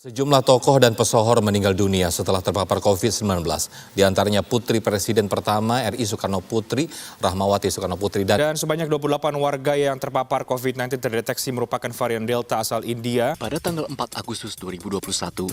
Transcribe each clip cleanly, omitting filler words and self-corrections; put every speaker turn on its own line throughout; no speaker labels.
Sejumlah tokoh dan pesohor meninggal dunia setelah terpapar COVID-19. Di antaranya Putri Presiden pertama RI Soekarno Putri, Rahmawati Soekarno Putri.
Dan sebanyak 28 warga yang terpapar COVID-19 terdeteksi merupakan varian Delta asal India.
Pada tanggal 4 Agustus 2021,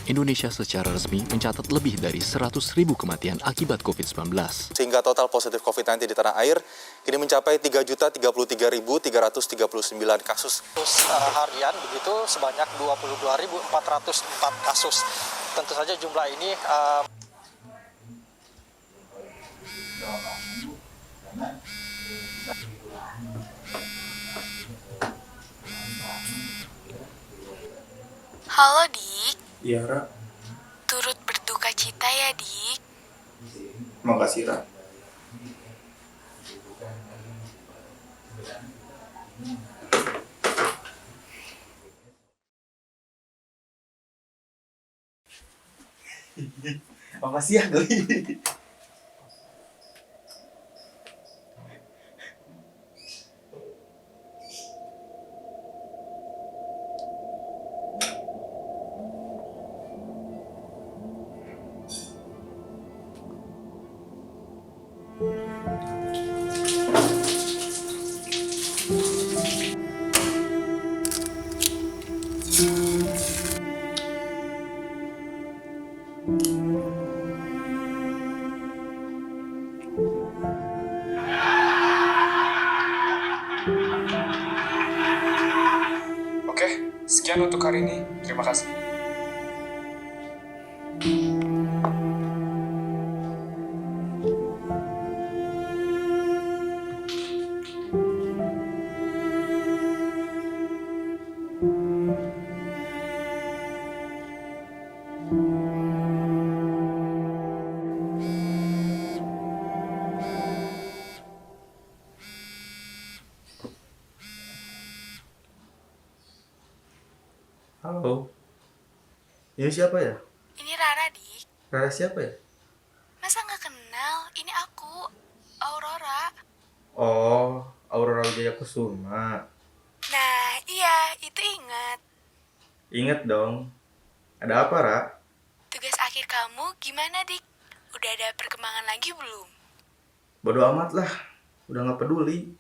Indonesia secara resmi mencatat lebih dari 100.000 kematian akibat COVID-19.
Sehingga total positif COVID-19 di tanah air kini mencapai 3.033.339 kasus.
Harian begitu sebanyak 22.404 kasus. Tentu saja jumlah ini
Halo Dik,
Iya, Ra.
turut berduka cita ya Dik.
Makasih, Ra. Makasih ya, Doi.
Oke, sekian untuk hari ini. Terima kasih.
Halo. Ini siapa ya?
Ini Rara Dik,
Rara siapa ya?
masa nggak kenal? Ini aku, Aurora.
Oh, Aurora Wijaya Kusuma.
Nah iya, itu ingat.
Ingat dong. Ada apa, Ra?
Tugas akhir kamu gimana Dik? Udah ada perkembangan lagi belum?
Bodo amat lah. Udah gak peduli.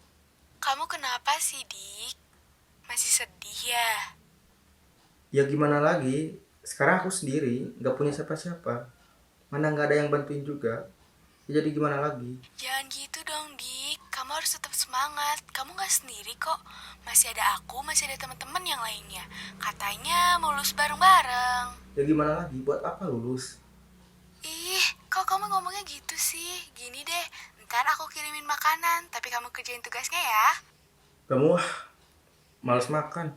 Kamu kenapa sih Dik? Masih sedih ya?
Ya gimana lagi? Sekarang aku sendiri, gak punya siapa-siapa. Mana gak ada yang bantuin juga. Ya jadi gimana lagi?
Jangan gitu dong Dik, kamu harus tetap semangat. Kamu gak sendiri kok. Masih ada aku, masih ada teman-teman yang lainnya. Katanya mau lulus bareng-bareng.
Ya gimana lagi? Buat apa lulus?
Ih, kok kamu ngomongnya gitu sih? Gini deh, ntar aku kirimin makanan, tapi kamu kerjain tugasnya ya.
Kamu males makan.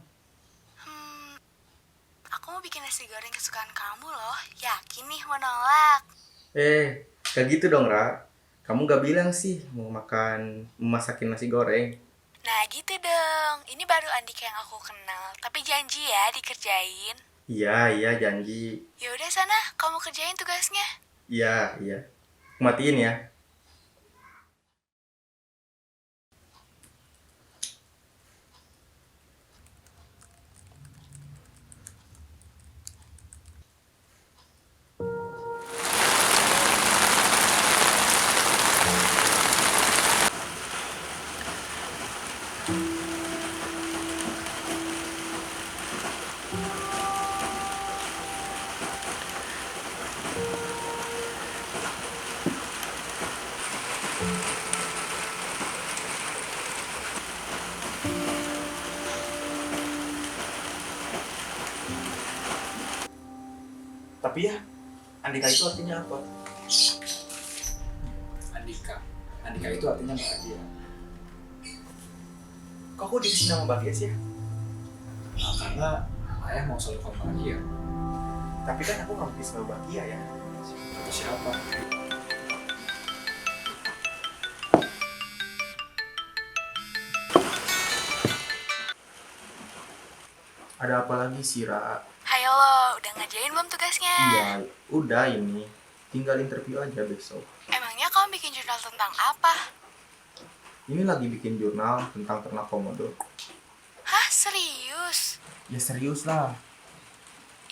Aku mau bikin nasi goreng kesukaan kamu loh. Yakin nih mau nolak?
Gak gitu dong, Ra. Kamu gak bilang sih mau masakin nasi goreng.
Nah gitu dong, ini baru Andika yang aku kenal. Tapi janji ya dikerjain.
Iya, janji.
Ya udah sana, kamu kerjain tugasnya.
Iya. Matiin ya. Tapi ya, Andika itu artinya apa?
Andika itu artinya bahagia.
Kok aku dikasih nama bahagia sih ya?
Nah, karena ayah mau selalu kamu bahagia.
Tapi kan aku gak bisa bahagia ya.
Kata siapa?
Ada apa lagi sih, Ra?
Hayo lo, udah ngerjain belum tugasnya?
Iya, udah ini. Tinggal interview aja besok.
Emangnya kamu bikin jurnal tentang apa?
Ini lagi bikin jurnal tentang ternak komodo.
Hah, serius?
Ya serius lah.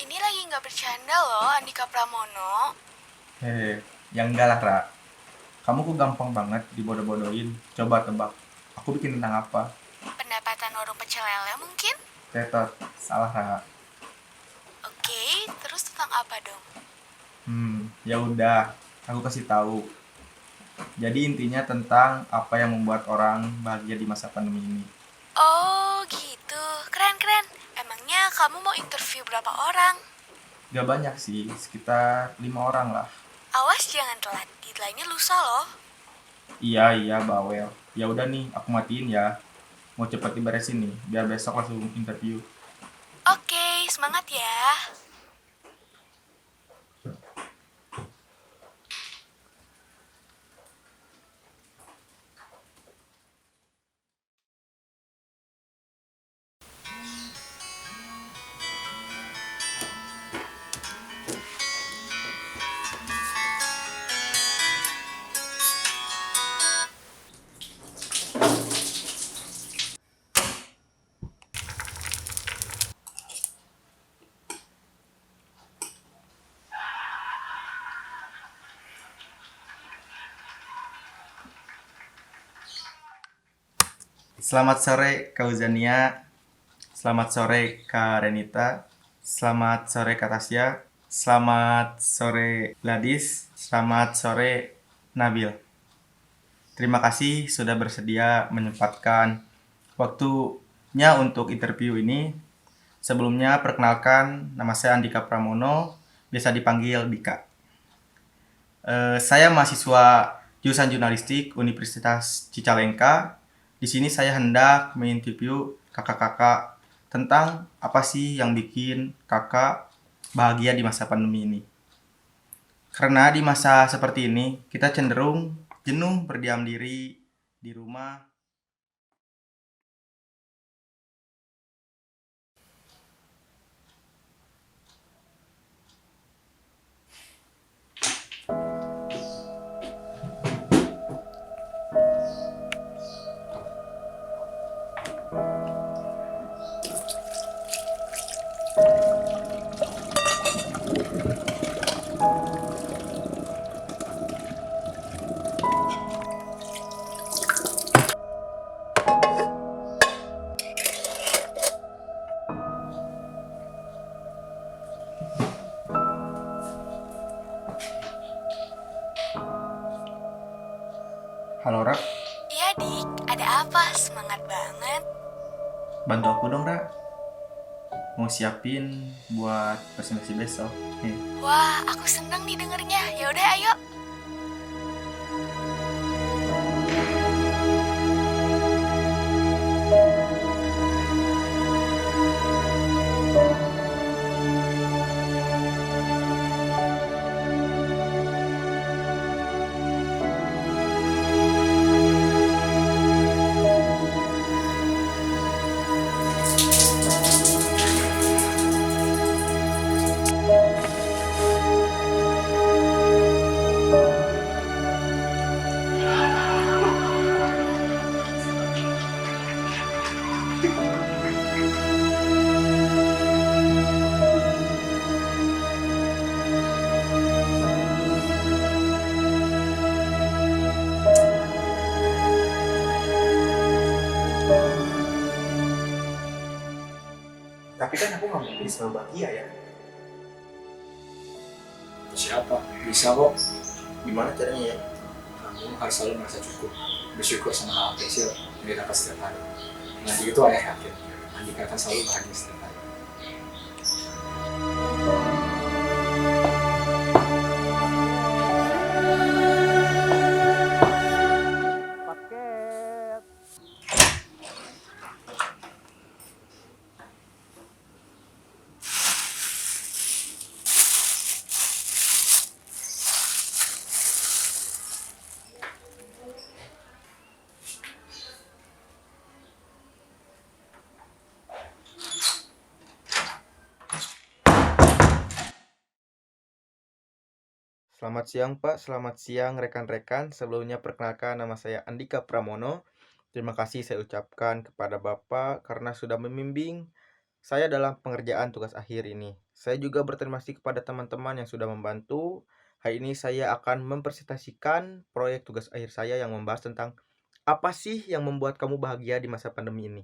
Ini lagi nggak nggak bercanda loh, Andika Pramono.
Ya enggak lah, Ra. Kamu kok gampang banget dibodoh-bodohin. Coba tebak, aku bikin tentang apa?
Pendapatan warung pecel lele mungkin?
Tetot, salah, Ra.
Oke, terus tentang apa dong?
Ya udah, aku kasih tahu. Jadi intinya tentang apa yang membuat orang bahagia di masa pandemi ini.
Oh gitu, keren-keren. Emangnya kamu mau interview berapa orang?
Gak banyak sih, sekitar 5 orang lah.
Awas jangan telat, deadline-nya lusa loh.
Iya, bawel. Ya udah nih, aku matiin ya. Mau cepet diberesin nih, biar besok langsung interview.
Oke, semangat ya.
Selamat sore Kak Uzania. Selamat sore Kak Renita. Selamat sore Kak Tasya. Selamat sore Gladys. Selamat sore Nabil. Terima kasih sudah bersedia menyempatkan waktunya untuk interview ini. Sebelumnya perkenalkan, nama saya Andika Pramono, biasa dipanggil Dika. Saya mahasiswa jurusan jurnalistik Universitas Cicalengka. Di sini saya hendak menginterview kakak-kakak tentang apa sih yang bikin kakak bahagia di masa pandemi ini. Karena di masa seperti ini, kita cenderung jenuh berdiam diri di rumah. Halo, Ra.
Iya Dik, ada apa? Semangat banget.
Bantu aku dong, Ra. Mau siapin buat presentasi besok.
Wah, aku seneng nih dengernya. Yaudah, ayo.
Tapi kan aku nggak mungkin selalu bahagia ya.
Siapa? Bisa kok.
Gimana caranya ya?
Kamu harus selalu merasa cukup, bersyukur sama hal kecil yang didapat setiap hari. Nanti itu ayah yakin, Andika akan selalu bahagia setiap hari.
Selamat siang Pak, selamat siang rekan-rekan. Sebelumnya perkenalkan nama saya Andika Pramono. Terima kasih saya ucapkan kepada Bapak karena sudah membimbing saya dalam pengerjaan tugas akhir ini. Saya juga berterima kasih kepada teman-teman yang sudah membantu. Hari ini saya akan mempresentasikan proyek tugas akhir saya yang membahas tentang apa sih yang membuat kamu bahagia di masa pandemi ini.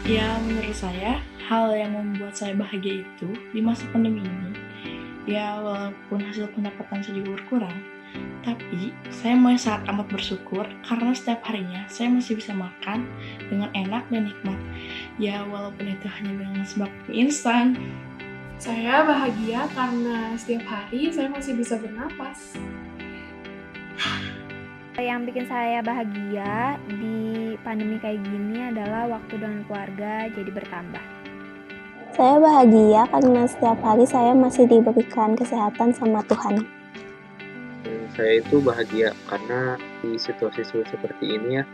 Ya, menurut saya, hal yang membuat saya bahagia itu di masa pandemi ini, ya walaupun hasil pendapatan saya juga berkurang, tapi saya masih sangat amat bersyukur karena setiap harinya saya masih bisa makan dengan enak dan nikmat. Ya, walaupun itu hanya dengan sembako instan.
Saya bahagia karena setiap hari saya masih bisa bernapas.
Yang bikin saya bahagia di pandemi kayak gini adalah waktu dengan keluarga jadi bertambah.
Saya bahagia karena setiap hari saya masih diberikan kesehatan sama Tuhan.
Saya itu bahagia karena di situasi sulit seperti ini ya,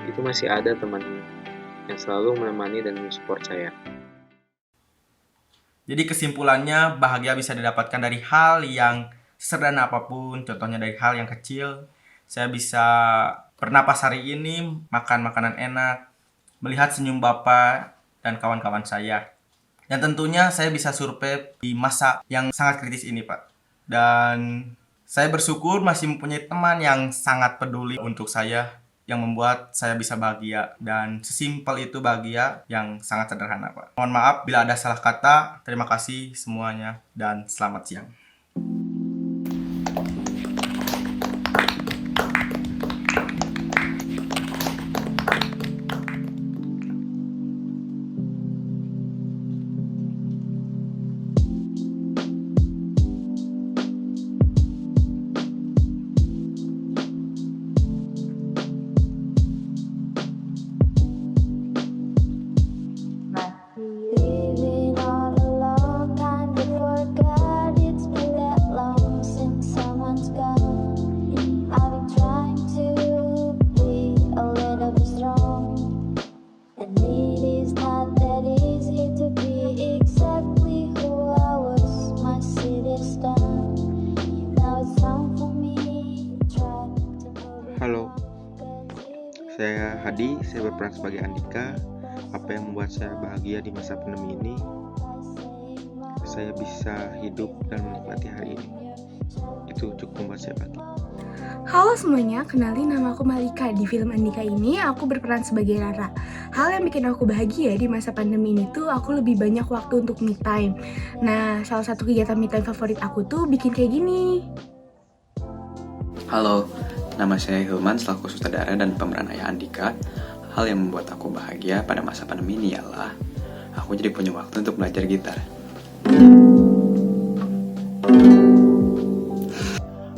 itu masih ada teman yang selalu menemani dan mensupport saya.
Jadi kesimpulannya, bahagia bisa didapatkan dari hal yang sederhana apapun, contohnya dari hal yang kecil. Saya bisa bernapas hari ini, makan makanan enak, melihat senyum Bapak dan kawan-kawan saya. Dan tentunya saya bisa survive di masa yang sangat kritis ini, Pak. Dan saya bersyukur masih mempunyai teman yang sangat peduli untuk saya, yang membuat saya bisa bahagia. Dan sesimpel itu bahagia yang sangat sederhana, Pak. Mohon maaf bila ada salah kata. Terima kasih semuanya dan selamat siang.
Halo, saya Hadi, saya berperan sebagai Andika. Apa yang membuat saya bahagia di masa pandemi ini? Saya bisa hidup dan menikmati hari ini. Itu cukup membuat saya bahagia.
Halo semuanya, kenalin nama aku Malika. Di film Andika ini aku berperan sebagai Rara. Hal yang bikin aku bahagia di masa pandemi ini tuh aku lebih banyak waktu untuk me time. Nah, salah satu kegiatan me time favorit aku tuh bikin kayak gini.
Halo, nama saya Hilman selaku sutradara dan pemeran ayah Andika. Hal yang membuat aku bahagia pada masa pandemi ini ialah aku jadi punya waktu untuk belajar gitar.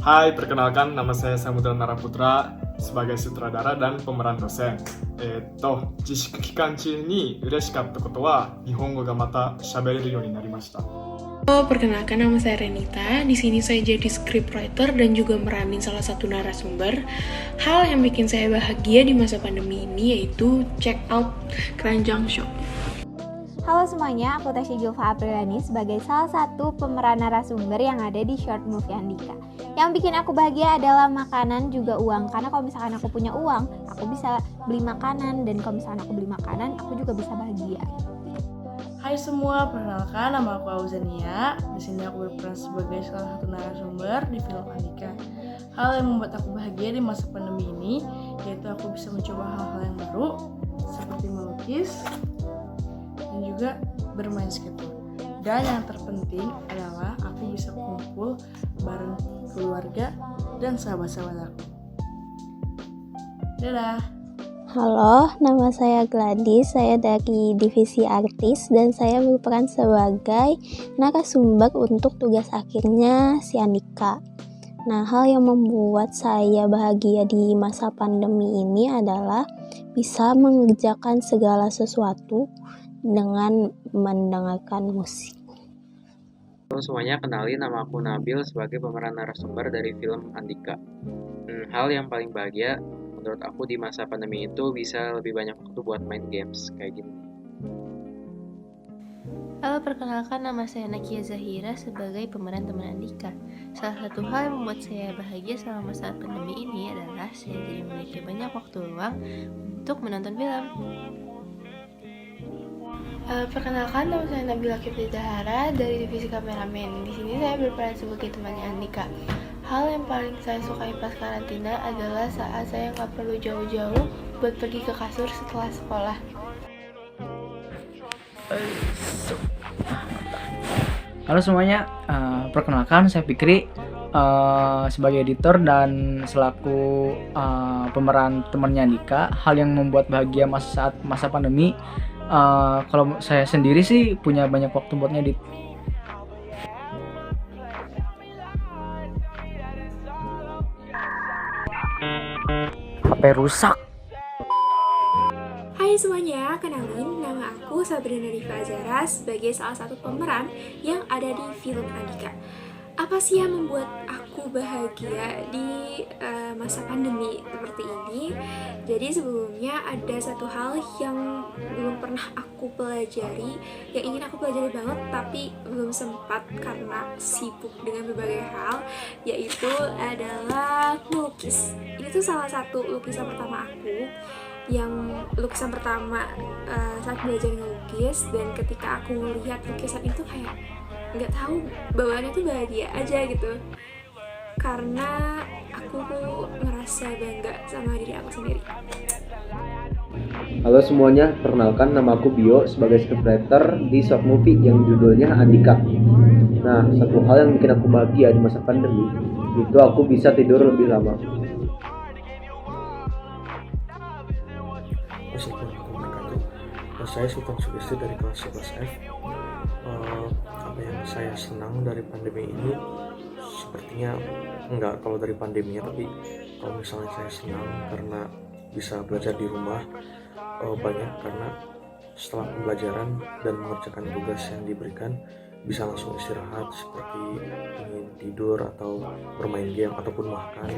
Hai, perkenalkan nama saya Samudra Naraputra sebagai sutradara dan pemeran dosen. 自粛期間中に嬉しかったことは日本語がまた喋れるようになりました。
Perkenalkan nama saya Renita. Di sini saya jadi scriptwriter dan juga meranin salah satu narasumber. Hal yang bikin saya bahagia di masa pandemi ini yaitu check out Keranjang Shop.
Halo semuanya, aku Tasya Julfa Apriliani sebagai salah satu pemeran narasumber yang ada di short movie Andika. Yang bikin aku bahagia adalah makanan juga uang, karena kalau misalkan aku punya uang, aku bisa beli makanan, dan kalau misalkan aku beli makanan, aku juga bisa bahagia.
Hai semua, perkenalkan nama aku Auzania. Di sini aku berperan sebagai salah satu narasumber di film Andika. Hal yang membuat aku bahagia di masa pandemi ini yaitu aku bisa mencoba hal-hal yang baru seperti melukis dan juga bermain skateboard. Dan yang terpenting adalah aku bisa kumpul bareng keluarga dan sahabat-sahabat aku. Dadah!
Halo, nama saya Gladys, saya dari divisi artis dan saya berperan sebagai narasumber untuk tugas akhirnya si Andika. Nah, hal yang membuat saya bahagia di masa pandemi ini adalah bisa mengerjakan segala sesuatu dengan mendengarkan musik.
Halo semuanya, kenalin nama aku Nabil sebagai pemeran narasumber dari film Andika. Hal yang paling bahagia menurut aku di masa pandemi itu bisa lebih banyak waktu buat main games kayak gini.
Halo, perkenalkan nama saya Nakia Zahira sebagai pemeran teman Andika. Salah satu hal yang membuat saya bahagia selama saat pandemi ini adalah saya jadi memiliki banyak waktu luang untuk menonton film.
Perkenalkan, nama saya Nabila Kifli Zahara dari divisi kameramen. Di sini saya berperan sebagai temannya Andika. Hal yang paling saya sukai pas karantina adalah saat saya nggak perlu jauh-jauh buat pergi ke kasur setelah sekolah.
Halo semuanya, perkenalkan saya Fikri sebagai editor dan selaku pemeran temannya Andika. Hal yang membuat bahagia saat masa pandemi, kalau saya sendiri sih punya banyak waktu buat ngedit. HP rusak.
Hai semuanya, kenalin nama aku Sabrina Rifa Azara sebagai salah satu pemeran yang ada di film Andika. Apa sih yang membuat aku bahagia di masa pandemi seperti ini? Jadi sebelumnya ada satu hal yang belum pernah aku pelajari, yang ingin aku pelajari banget tapi belum sempat karena sibuk dengan berbagai hal, yaitu adalah melukis. Ini tuh salah satu lukisan pertama aku, saat belajar ngelukis, dan ketika aku melihat lukisan itu kayak nggak tahu, bawaannya tuh bahagia aja gitu, karena aku tuh ngerasa bangga sama diri aku sendiri.
Halo semuanya, perkenalkan nama aku Bio sebagai scriptwriter di short movie yang judulnya Andika. Nah, satu hal yang bikin aku bahagia di masa pandemi itu aku bisa tidur lebih lama.
Saya Sultan Sugesti dari kelas 11F. Apa yang saya senang dari pandemi ini, sepertinya enggak kalau dari pandeminya, tapi kalau misalnya saya senang karena bisa belajar di rumah, banyak karena setelah pembelajaran dan mengerjakan tugas yang diberikan bisa langsung istirahat seperti ingin tidur atau bermain game ataupun makan,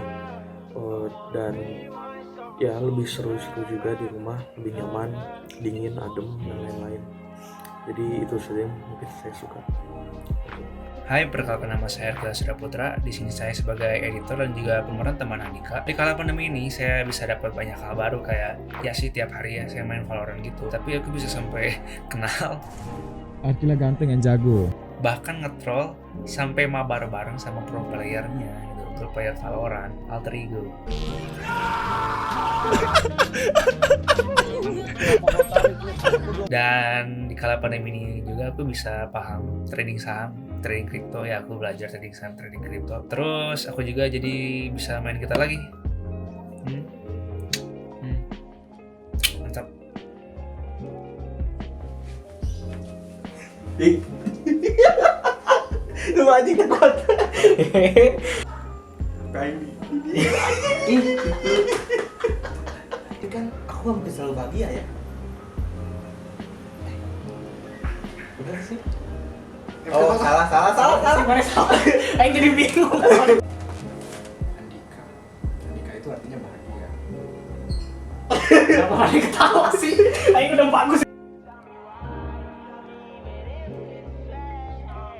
dan ya lebih seru-seru juga di rumah, lebih nyaman, dingin, adem, dan lain-lain. Jadi itu saja yang mungkin saya suka.
Hai, perkenalkan nama saya Erkila Putra. Di sini saya sebagai editor dan juga pemeran teman Andika. Di kala pandemi ini saya bisa dapat banyak hal baru, kayak ya sih tiap hari ya saya main Valorant gitu. Tapi aku bisa sampai kenal
Erkila ganteng yang jago.
Bahkan nge-troll sampai mabar bareng sama pro playernya gitu. Pro player Valorant, Alter Ego. Dan di kala pandemi ini juga aku bisa paham trading saham, trading kripto. Ya aku belajar trading saham, trading kripto. Terus aku juga jadi bisa main gitar lagi. Mantap.
Lu anjing takut. Ini kan aku hampir selalu bahagia ya. Bener sih? Oh, salah. Gimana salah? Aing jadi bingung.
Andika itu artinya bahagia.
Kenapa ada ketawa sih? Aing udah bagus